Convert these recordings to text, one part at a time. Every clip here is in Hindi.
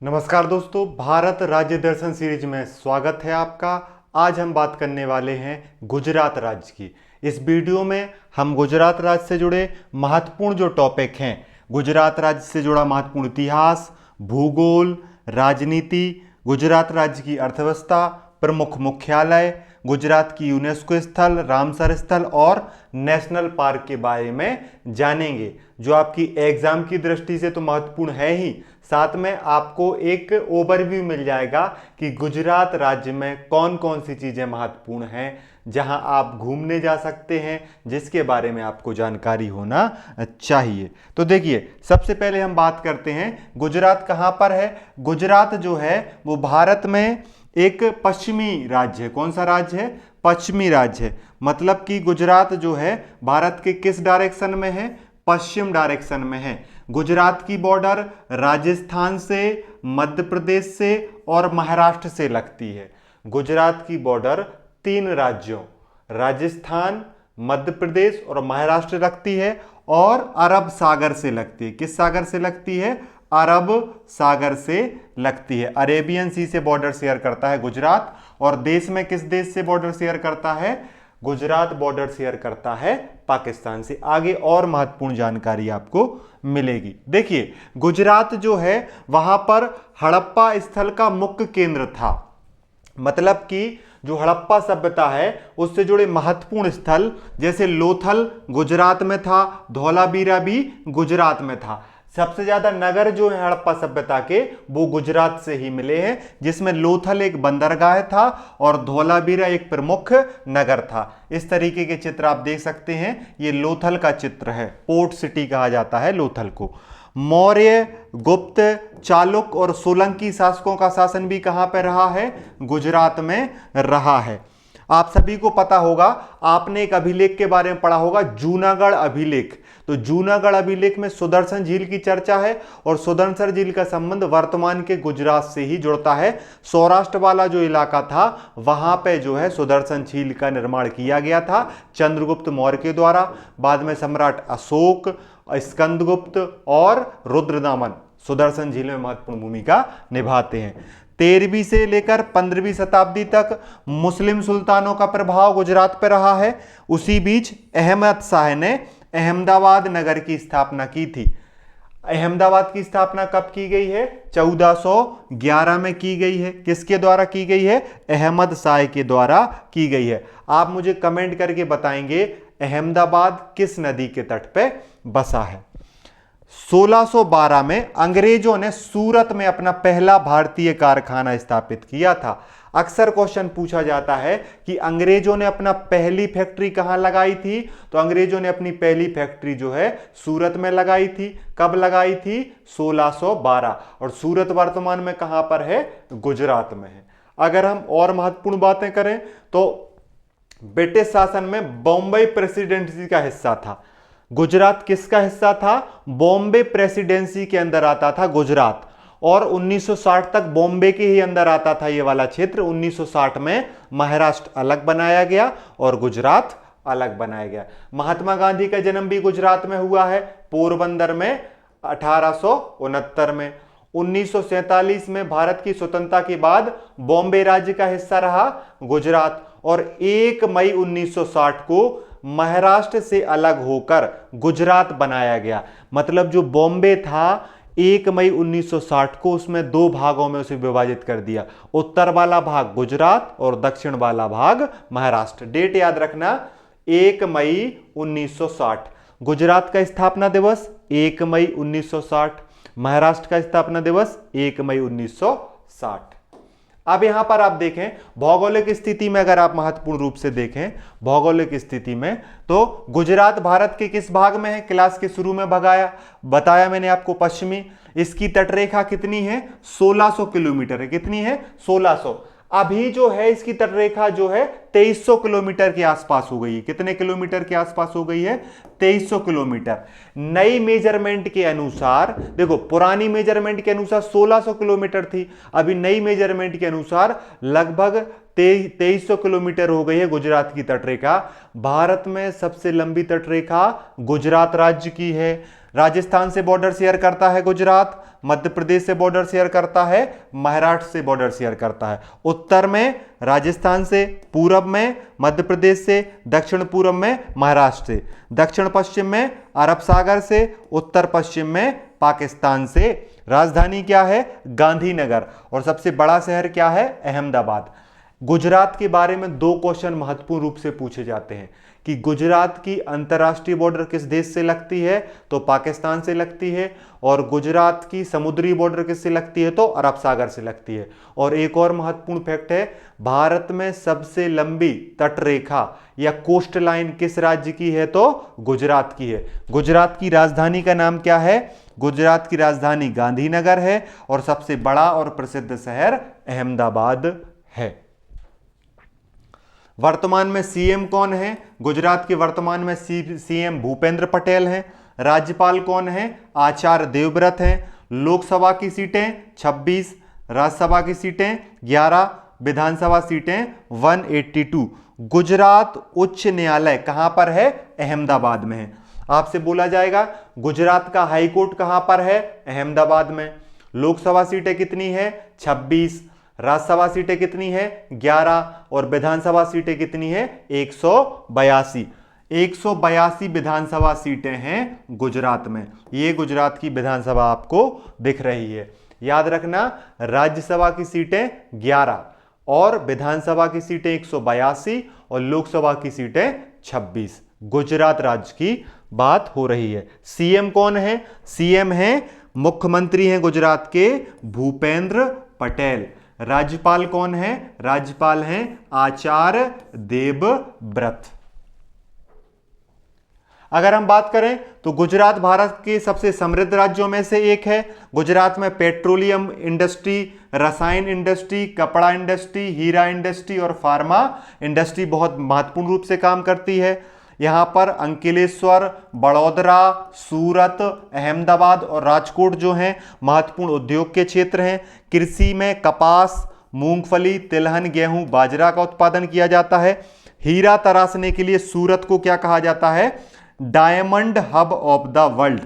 नमस्कार दोस्तों, भारत राज्य दर्शन सीरीज में स्वागत है आपका। आज हम बात करने वाले हैं गुजरात राज्य की। इस वीडियो में हम गुजरात राज्य से जुड़े महत्वपूर्ण जो टॉपिक हैं, गुजरात राज्य से जुड़ा महत्वपूर्ण इतिहास, भूगोल, राजनीति, गुजरात राज्य की अर्थव्यवस्था, प्रमुख मुख्यालय, गुजरात की यूनेस्को स्थल, रामसर स्थल और नेशनल पार्क के बारे में जानेंगे, जो आपकी एग्जाम की दृष्टि से तो महत्वपूर्ण है ही, साथ में आपको एक ओवरव्यू मिल जाएगा कि गुजरात राज्य में कौन कौन सी चीजें महत्वपूर्ण हैं, जहां आप घूमने जा सकते हैं, जिसके बारे में आपको जानकारी होना चाहिए। तो देखिए, सबसे पहले हम बात करते हैं गुजरात कहां पर है। गुजरात जो है वो भारत में एक पश्चिमी राज्य है। कौन सा राज्य है? पश्चिमी राज्य है। मतलब कि गुजरात जो है भारत के किस डायरेक्शन में है? पश्चिम डायरेक्शन में है। गुजरात की बॉर्डर राजस्थान से, मध्य प्रदेश से और महाराष्ट्र से लगती है। गुजरात की बॉर्डर तीन राज्यों राजस्थान, मध्य प्रदेश और महाराष्ट्र लगती है और अरब सागर से लगती है। किस सागर से लगती है? अरब सागर से लगती है। अरेबियन सी से बॉर्डर शेयर करता है गुजरात। और देश में किस देश से बॉर्डर शेयर करता है? गुजरात बॉर्डर शेयर करता है पाकिस्तान से। आगे और महत्वपूर्ण जानकारी आपको मिलेगी। देखिए, गुजरात जो है वहां पर हड़प्पा स्थल का मुख्य केंद्र था। मतलब कि जो हड़प्पा सभ्यता है उससे जुड़े महत्वपूर्ण स्थल, जैसे लोथल गुजरात में था, धौलावीरा भी गुजरात में था। सबसे ज्यादा नगर जो है हड़प्पा सभ्यता के वो गुजरात से ही मिले हैं, जिसमें लोथल एक बंदरगाह था और धौलावीरा एक प्रमुख नगर था। इस तरीके के चित्र आप देख सकते हैं। ये लोथल का चित्र है, पोर्ट सिटी कहा जाता है लोथल को। मौर्य, गुप्त, चालुक्य और सोलंकी शासकों का शासन भी कहां पर रहा है? गुजरात में रहा है। आप सभी को पता होगा, आपने एक अभिलेख के बारे में पढ़ा होगा, जूनागढ़ अभिलेख। तो जूनागढ़ अभिलेख में सुदर्शन झील की चर्चा है और सुदर्शन झील का संबंध वर्तमान के गुजरात से ही जुड़ता है। सौराष्ट्र वाला जो इलाका था वहां पे जो है सुदर्शन झील का निर्माण किया गया था चंद्रगुप्त मौर्य के द्वारा। बाद में सम्राट अशोक, स्कंदगुप्त और रुद्रदामन सुदर्शन झील में महत्वपूर्ण भूमिका निभाते हैं। 13वीं से लेकर 15वीं शताब्दी तक मुस्लिम सुल्तानों का प्रभाव गुजरात पर रहा है। उसी बीच अहमद शाह ने अहमदाबाद नगर की स्थापना की थी। अहमदाबाद की स्थापना कब की गई है? 1411 में की गई है। किसके द्वारा की गई है? अहमद शाह के द्वारा की गई है। आप मुझे कमेंट करके बताएंगे अहमदाबाद किस नदी के तट पे बसा है। 1612 में अंग्रेजों ने सूरत में अपना पहला भारतीय कारखाना स्थापित किया था। अक्सर क्वेश्चन पूछा जाता है कि अंग्रेजों ने अपना पहली फैक्ट्री कहां लगाई थी? तो अंग्रेजों ने अपनी पहली फैक्ट्री जो है सूरत में लगाई थी। कब लगाई थी? 1612। और सूरत वर्तमान में कहां पर है? गुजरात में है। अगर हम और महत्वपूर्ण बातें करें तो ब्रिटिश शासन में बॉम्बे प्रेसिडेंसी का हिस्सा था। गुजरात किसका हिस्सा था? बॉम्बे प्रेसिडेंसी के अंदर आता था गुजरात। और 1960 तक बॉम्बे के ही अंदर आता था ये वाला क्षेत्र। 1960 में महाराष्ट्र अलग बनाया गया और गुजरात अलग बनाया गया। महात्मा गांधी का जन्म भी गुजरात में हुआ है, पोरबंदर में 1869 में। 1947 में भारत की स्वतंत्रता के बाद बॉम्बे राज्य का हिस्सा रहा गुजरात। और 1 मई 1960 को महाराष्ट्र से अलग होकर गुजरात बनाया गया। मतलब जो बॉम्बे था 1 मई 1960 को उसमें दो भागों में उसे विभाजित कर दिया। उत्तर वाला भाग गुजरात और दक्षिण वाला भाग महाराष्ट्र। डेट याद रखना, 1 मई 1960। गुजरात का स्थापना दिवस 1 मई 1960। महाराष्ट्र का स्थापना दिवस 1 मई 1960। अब यहां पर आप देखें भौगोलिक स्थिति में, अगर आप महत्वपूर्ण रूप से देखें भौगोलिक स्थिति में, तो गुजरात भारत के किस भाग में है? क्लास के शुरू में बताया मैंने आपको, पश्चिमी। इसकी तटरेखा कितनी है? 1600 किलोमीटर है। कितनी है? 1600। अभी जो है इसकी तटरेखा जो है 2300 किलोमीटर के आसपास हो गई है। कितने किलोमीटर के आसपास हो गई है? 2300 किलोमीटर। नई मेजरमेंट के अनुसार, देखो पुरानी मेजरमेंट के अनुसार 1600 किलोमीटर थी, अभी नई मेजरमेंट के अनुसार लगभग 2300 किलोमीटर हो गई है गुजरात की तटरेखा। भारत में सबसे लंबी तटरेखा गुजरात राज्य की है। राजस्थान से बॉर्डर शेयर करता है गुजरात, मध्य प्रदेश से बॉर्डर शेयर करता है, महाराष्ट्र से बॉर्डर शेयर करता है। उत्तर में राजस्थान से, पूरब में मध्य प्रदेश से, दक्षिण पूर्व में महाराष्ट्र से, दक्षिण पश्चिम में अरब सागर से, उत्तर पश्चिम में पाकिस्तान से। राजधानी क्या है? गांधीनगर। और सबसे बड़ा शहर क्या है? अहमदाबाद। गुजरात के बारे में 2 क्वेश्चन महत्वपूर्ण रूप से पूछे जाते हैं कि गुजरात की अंतर्राष्ट्रीय बॉर्डर किस देश से लगती है? तो पाकिस्तान से लगती है। और गुजरात की समुद्री बॉर्डर किससे लगती है? तो अरब सागर से लगती है। और एक और महत्वपूर्ण फैक्ट है, भारत में सबसे लंबी तटरेखा या कोस्ट लाइन किस राज्य की है? तो गुजरात की है। गुजरात की राजधानी का नाम क्या है? गुजरात की राजधानी गांधीनगर है और सबसे बड़ा और प्रसिद्ध शहर अहमदाबाद है। वर्तमान में सीएम कौन है? गुजरात के वर्तमान में सीएम भूपेंद्र पटेल हैं। राज्यपाल कौन है? आचार्य देवव्रत हैं। लोकसभा की सीटें 26, राज्यसभा की सीटें 11, विधानसभा सीटें 182। गुजरात उच्च न्यायालय कहां पर है? अहमदाबाद में है। आपसे बोला जाएगा गुजरात का हाई कोर्ट कहां पर है? अहमदाबाद में। लोकसभा सीटें कितनी है? 26। राज्यसभा सीटें कितनी है? 11। और विधानसभा सीटें कितनी है? 182। 182 विधानसभा सीटें हैं गुजरात में। ये गुजरात की विधानसभा आपको दिख रही है। याद रखना, राज्यसभा की सीटें 11 और विधानसभा की सीटें 182 और लोकसभा की सीटें 26। गुजरात राज्य की बात हो रही है। सीएम कौन है? सीएम हैं, मुख्यमंत्री हैं गुजरात के भूपेंद्र पटेल। राज्यपाल कौन है? राज्यपाल हैं आचार्य देवव्रत। अगर हम बात करें तो गुजरात भारत के सबसे समृद्ध राज्यों में से एक है। गुजरात में पेट्रोलियम इंडस्ट्री, रसायन इंडस्ट्री, कपड़ा इंडस्ट्री, हीरा इंडस्ट्री और फार्मा इंडस्ट्री बहुत महत्वपूर्ण रूप से काम करती है। यहां पर अंकलेश्वर, बड़ौदरा, सूरत, अहमदाबाद और राजकोट जो हैं महत्वपूर्ण उद्योग के क्षेत्र हैं। कृषि में कपास, मूंगफली, तिलहन, गेहूं, बाजरा का उत्पादन किया जाता है। हीरा तराशने के लिए सूरत को क्या कहा जाता है? Diamond hub of the world.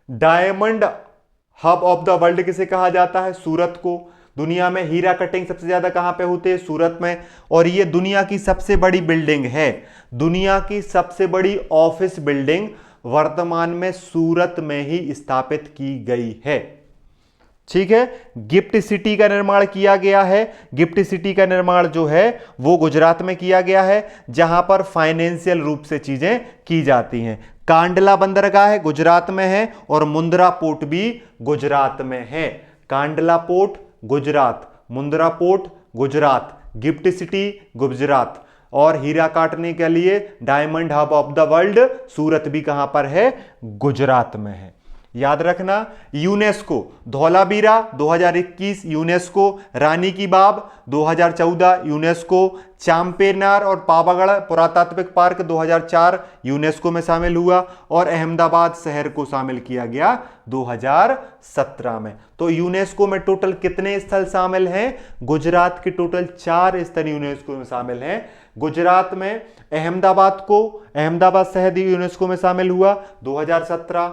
Diamond hub of the world किसे कहा जाता है? सूरत को। दुनिया में हीरा कटिंग सबसे ज्यादा कहां पे होते हैं? सूरत में। और ये दुनिया की सबसे बड़ी बिल्डिंग है। दुनिया की सबसे बड़ी ऑफिस बिल्डिंग वर्तमान में सूरत में ही स्थापित की गई है। ठीक है। गिफ्ट सिटी का निर्माण किया गया है। गिफ्ट सिटी का निर्माण जो है वो गुजरात में किया गया है, जहां पर फाइनेंशियल रूप से चीजें की जाती हैं। कांडला बंदरगाह है गुजरात में है और मुंद्रा पोर्ट भी गुजरात में है। Kandla port Gujarat, Mundra port Gujarat, gift city Gujarat और हीरा काटने के लिए diamond hub of the world Surat भी कहां पर है? गुजरात में है। याद रखना, यूनेस्को धौलावीरा 2021 यूनेस्को, रानी की बाब 2014 यूनेस्को, चांपेनार और पावागढ़ पुरातात्विक पार्क 2004 यूनेस्को में शामिल हुआ और अहमदाबाद शहर को शामिल किया गया 2017 में। तो यूनेस्को में टोटल कितने स्थल शामिल हैं? गुजरात के टोटल 4 स्थल यूनेस्को में शामिल हैं। गुजरात में अहमदाबाद शहर यूनेस्को में शामिल हुआ 2017।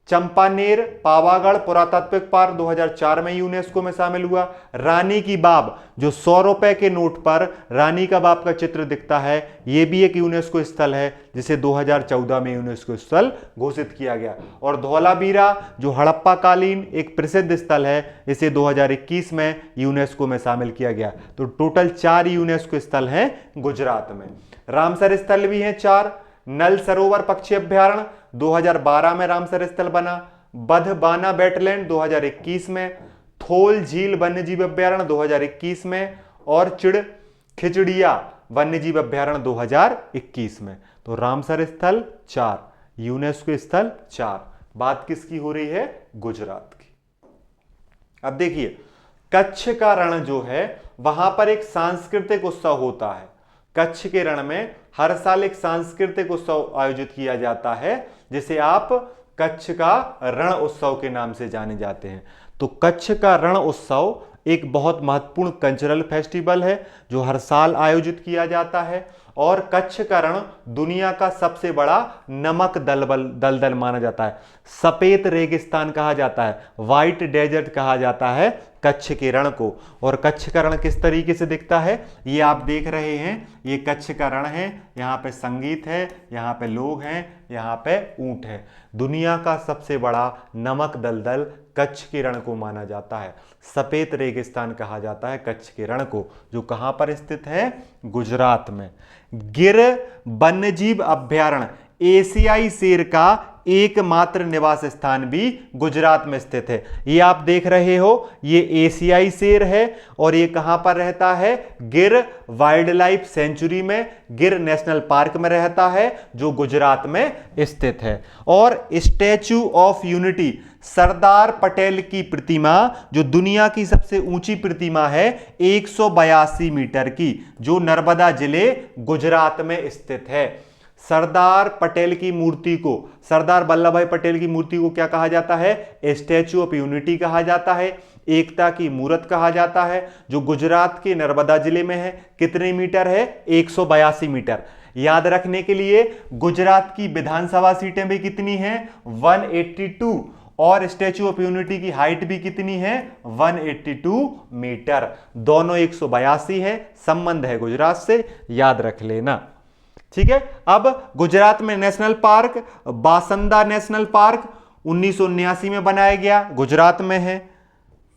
चंपानेर पावागढ़ पुरातात्विक पार्क 2004 में यूनेस्को में शामिल हुआ। रानी की बाब जो 100 रुपए के नोट पर रानी का बाब का चित्र दिखता है, यह भी एक यूनेस्को स्थल है जिसे 2014 में यूनेस्को स्थल घोषित किया गया। और धौलावीरा जो हड़प्पा कालीन एक प्रसिद्ध स्थल है, इसे 2021 में यूनेस्को में शामिल किया गया। तो टोटल 4 यूनेस्को स्थल हैं गुजरात में। रामसर स्थल भी हैं 4। नल सरोवर पक्षी अभ्यारण्य 2012 में रामसर स्थल बना। बधबाना वेटलैंड 2021 में। थोल झील वन्यजीव अभ्यारण्य 2021 में और खिचड़िया वन्यजीव अभ्यारण्य 2021 में। तो रामसर स्थल 4, यूनेस्को स्थल 4। बात किसकी हो रही है? गुजरात की। अब देखिए, कच्छ का रण जो है वहां पर एक सांस्कृतिक उत्सव होता है। कच्छ के रण में हर साल एक सांस्कृतिक उत्सव आयोजित किया जाता है, जिसे आप कच्छ का रण उत्सव के नाम से जाने जाते हैं। तो कच्छ का रण उत्सव एक बहुत महत्वपूर्ण कल्चरल फेस्टिवल है जो हर साल आयोजित किया जाता है और कच्छ का रण दुनिया का सबसे बड़ा नमक दलदल माना जाता है। सफेद रेगिस्तान कहा जाता है, व्हाइट डेजर्ट कहा जाता है कच्छ के रण को। और कच्छ का रण किस तरीके से दिखता है, ये आप देख रहे हैं, ये कच्छ का रण है। यहाँ पे संगीत है, यहाँ पे लोग हैं, यहाँ पे ऊंट है। दुनिया का सबसे बड़ा नमक दलदल कच्छ के रण को माना जाता है। सफेद रेगिस्तान कहा जाता है कच्छ के रण को, जो कहां पर स्थित है, गुजरात में। गिर वन्यजीव अभयारण्य एशियाई शेर का एकमात्र निवास स्थान भी गुजरात में स्थित है। ये आप देख रहे हो, ये एशियाई शेर है और ये कहां पर रहता है, गिर वाइल्ड लाइफ सेंचुरी में, गिर नेशनल पार्क में रहता है, जो गुजरात में स्थित है। और statue of unity, Sardar Patel की प्रतिमा, जो दुनिया की सबसे ऊंची प्रतिमा है, 182 मीटर की, जो नर्मदा जिले गुजरात में स्थित है। सरदार पटेल की मूर्ति को, सरदार वल्लभ भाई पटेल की मूर्ति को क्या कहा जाता है, स्टैच्यू ऑफ यूनिटी कहा जाता है, एकता की मूर्त कहा जाता है, जो गुजरात के नर्मदा जिले में है। कितने मीटर है, 182 मीटर। याद रखने के लिए, गुजरात की विधानसभा सीटें भी कितनी हैं, 182, और स्टैच्यू ऑफ यूनिटी की हाइट भी कितनी है, 182 मीटर। दोनों 182 है, संबंध है गुजरात से, याद रख लेना। ठीक है। अब गुजरात में नेशनल पार्क, बासंदा नेशनल पार्क 1979 में बनाया गया, गुजरात में है।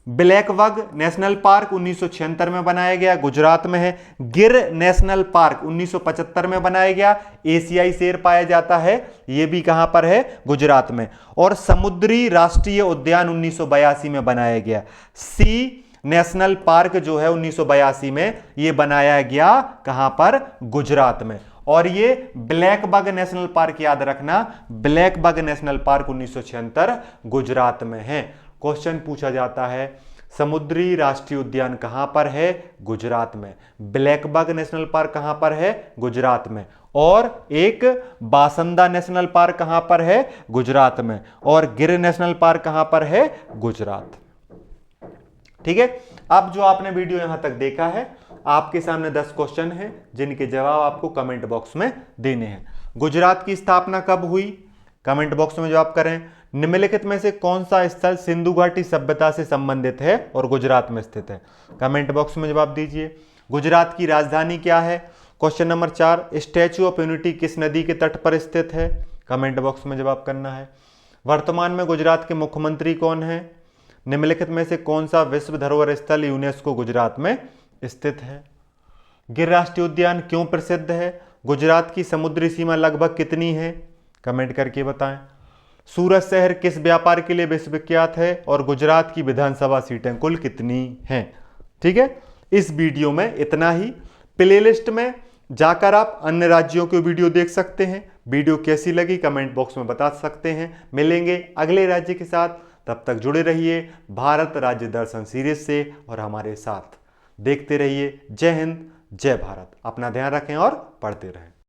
ब्लैकबक नेशनल पार्क 1976 में बनाया गया, गुजरात में है। गिर नेशनल पार्क 1975 में बनाया गया, एशियाई शेर पाया जाता है, यह भी कहां पर है, गुजरात में। और समुद्री राष्ट्रीय उद्यान 1982 में बनाया गया। सी नेशनल पार्क जो है 1982 में यह बनाया गया, कहां पर, गुजरात में। और ये ब्लैकबक नेशनल पार्क याद रखना, ब्लैकबक नेशनल पार्क 1976 गुजरात में है। क्वेश्चन पूछा जाता है, समुद्री राष्ट्रीय उद्यान कहां पर है, गुजरात में। ब्लैकबक नेशनल पार्क कहां पर है, गुजरात में। और एक बासंदा नेशनल पार्क कहां पर है, गुजरात में। और गिर नेशनल पार्क कहां पर है, गुजरात। ठीक है। अब जो आपने वीडियो यहां तक देखा है, आपके सामने 10 क्वेश्चन हैं, जिनके जवाब आपको कमेंट बॉक्स में देने हैं। गुजरात की स्थापना कब हुई, कमेंट बॉक्स में जवाब करें। निम्नलिखित में से कौन सा स्थल सिंधु घाटी सभ्यता से संबंधित है और गुजरात में स्थित है, कमेंट बॉक्स में जवाब दीजिए। गुजरात की राजधानी क्या है। Question number 4, statue of unity किस नदी के तट पर स्थित है, कमेंट बॉक्स में जवाब करना है। वर्तमान में गुजरात के मुख्यमंत्री कौन है। निम्नलिखित में से कौन सा विश्व धरोहर स्थल यूनेस्को गुजरात में स्थित है। गिर राष्ट्रीय उद्यान क्यों प्रसिद्ध है। गुजरात की समुद्री सीमा लगभग कितनी है, कमेंट करके बताएं। सूरत शहर किस व्यापार के लिए विश्वविख्यात है और गुजरात की विधानसभा सीटें कुल कितनी हैं। ठीक है, इस वीडियो में इतना ही। प्लेलिस्ट में जाकर आप अन्य राज्यों के वीडियो देख सकते हैं। वीडियो कैसी लगी कमेंट बॉक्स में बता सकते हैं। मिलेंगे अगले राज्य के साथ, तब तक जुड़े रहिए भारत राज्य दर्शन सीरीज से और हमारे साथ देखते रहिए। जय हिंद, जय भारत। अपना ध्यान रखें और पढ़ते रहें।